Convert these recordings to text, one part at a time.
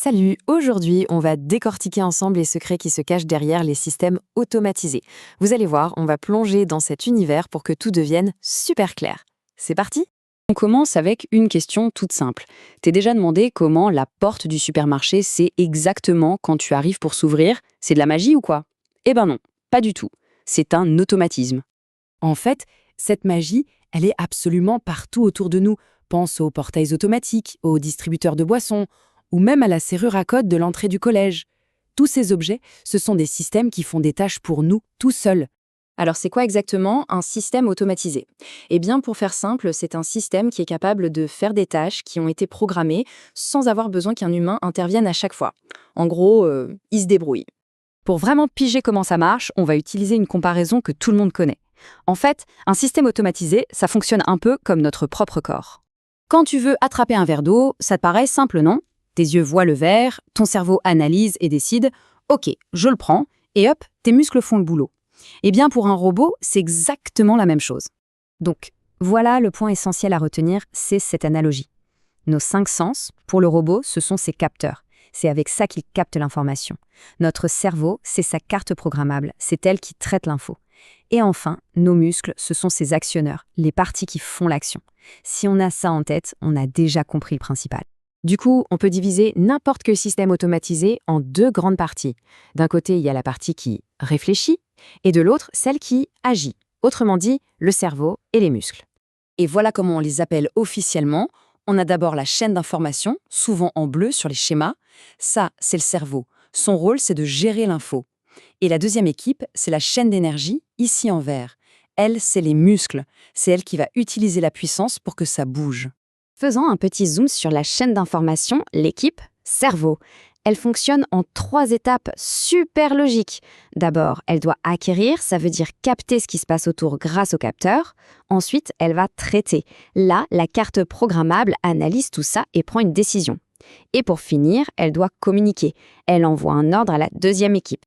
Salut, aujourd'hui on va décortiquer ensemble les secrets qui se cachent derrière les systèmes automatisés. Vous allez voir, on va plonger dans cet univers pour que tout devienne super clair. C'est parti? On commence avec une question toute simple. T'es déjà demandé comment la porte du supermarché sait exactement quand tu arrives pour s'ouvrir? C'est de la magie ou quoi? Eh ben non, pas du tout. C'est un automatisme. En fait, cette magie, elle est absolument partout autour de nous. Pense aux portails automatiques, aux distributeurs de boissons, ou même à la serrure à code de l'entrée du collège. Tous ces objets, ce sont des systèmes qui font des tâches pour nous tout seuls. Alors c'est quoi exactement un système automatisé? Eh bien pour faire simple, c'est un système qui est capable de faire des tâches qui ont été programmées sans avoir besoin qu'un humain intervienne à chaque fois. En gros, il se débrouille. Pour vraiment piger comment ça marche, on va utiliser une comparaison que tout le monde connaît. En fait, un système automatisé, ça fonctionne un peu comme notre propre corps. Quand tu veux attraper un verre d'eau, ça te paraît simple, non? Tes yeux voient le verre, ton cerveau analyse et décide « Ok, je le prends », et hop, tes muscles font le boulot. Eh bien, pour un robot, c'est exactement la même chose. Donc, voilà le point essentiel à retenir, c'est cette analogie. Nos 5 sens, pour le robot, ce sont ses capteurs. C'est avec ça qu'il capte l'information. Notre cerveau, c'est sa carte programmable, c'est elle qui traite l'info. Et enfin, nos muscles, ce sont ses actionneurs, les parties qui font l'action. Si on a ça en tête, on a déjà compris le principal. Du coup, on peut diviser n'importe quel système automatisé en 2 grandes parties. D'un côté, il y a la partie qui réfléchit, et de l'autre, celle qui agit. Autrement dit, le cerveau et les muscles. Et voilà comment on les appelle officiellement. On a d'abord la chaîne d'information, souvent en bleu sur les schémas. Ça, c'est le cerveau. Son rôle, c'est de gérer l'info. Et la deuxième équipe, c'est la chaîne d'énergie, ici en vert. Elle, c'est les muscles. C'est elle qui va utiliser la puissance pour que ça bouge. Faisons un petit zoom sur la chaîne d'information, l'équipe cerveau. Elle fonctionne en 3 étapes super logiques. D'abord, elle doit acquérir, ça veut dire capter ce qui se passe autour grâce au capteur. Ensuite, elle va traiter. Là, la carte programmable analyse tout ça et prend une décision. Et pour finir, elle doit communiquer. Elle envoie un ordre à la deuxième équipe.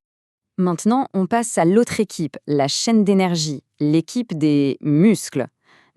Maintenant, on passe à l'autre équipe, la chaîne d'énergie, l'équipe des muscles.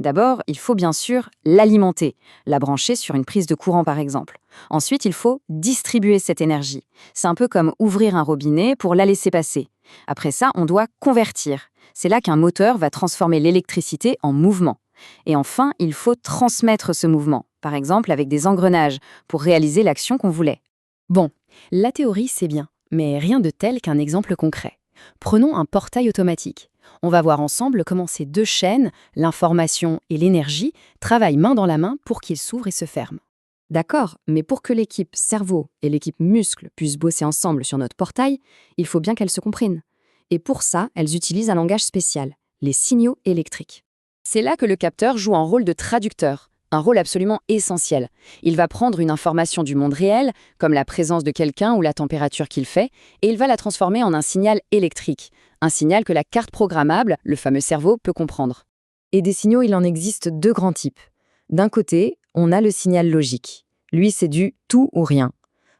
D'abord, il faut bien sûr l'alimenter, la brancher sur une prise de courant par exemple. Ensuite, il faut distribuer cette énergie. C'est un peu comme ouvrir un robinet pour la laisser passer. Après ça, on doit convertir. C'est là qu'un moteur va transformer l'électricité en mouvement. Et enfin, il faut transmettre ce mouvement, par exemple avec des engrenages, pour réaliser l'action qu'on voulait. Bon, la théorie c'est bien, mais rien de tel qu'un exemple concret. Prenons un portail automatique. On va voir ensemble comment ces 2 chaînes, l'information et l'énergie, travaillent main dans la main pour qu'ils s'ouvrent et se ferment. D'accord, mais pour que l'équipe cerveau et l'équipe muscle puissent bosser ensemble sur notre portail, il faut bien qu'elles se comprennent. Et pour ça, elles utilisent un langage spécial, les signaux électriques. C'est là que le capteur joue un rôle de traducteur, un rôle absolument essentiel. Il va prendre une information du monde réel, comme la présence de quelqu'un ou la température qu'il fait, et il va la transformer en un signal électrique. Un signal que la carte programmable, le fameux cerveau, peut comprendre. Et des signaux, il en existe 2 grands types. D'un côté, on a le signal logique. Lui, c'est du tout ou rien.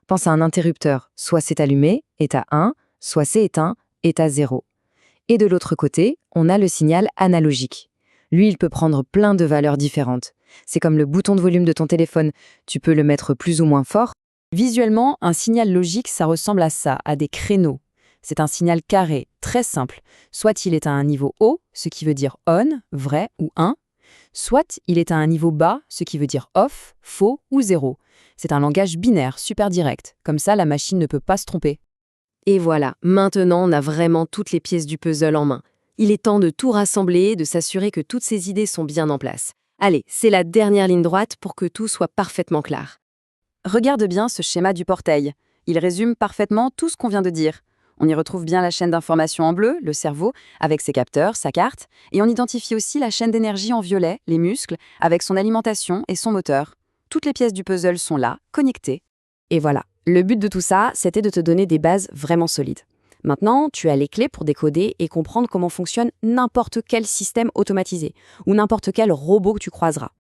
Pense à un interrupteur. Soit c'est allumé, état 1, soit c'est éteint, état 0. Et de l'autre côté, on a le signal analogique. Lui, il peut prendre plein de valeurs différentes. C'est comme le bouton de volume de ton téléphone. Tu peux le mettre plus ou moins fort. Visuellement, un signal logique, ça ressemble à ça, à des créneaux. C'est un signal carré, très simple. Soit il est à un niveau haut, ce qui veut dire on, vrai ou 1. Soit il est à un niveau bas, ce qui veut dire off, faux ou 0. C'est un langage binaire, super direct. Comme ça, la machine ne peut pas se tromper. Et voilà, maintenant on a vraiment toutes les pièces du puzzle en main. Il est temps de tout rassembler, de s'assurer que toutes ces idées sont bien en place. Allez, c'est la dernière ligne droite pour que tout soit parfaitement clair. Regarde bien ce schéma du portail. Il résume parfaitement tout ce qu'on vient de dire. On y retrouve bien la chaîne d'information en bleu, le cerveau, avec ses capteurs, sa carte, et on identifie aussi la chaîne d'énergie en violet, les muscles, avec son alimentation et son moteur. Toutes les pièces du puzzle sont là, connectées. Et voilà, le but de tout ça, c'était de te donner des bases vraiment solides. Maintenant, tu as les clés pour décoder et comprendre comment fonctionne n'importe quel système automatisé, ou n'importe quel robot que tu croiseras.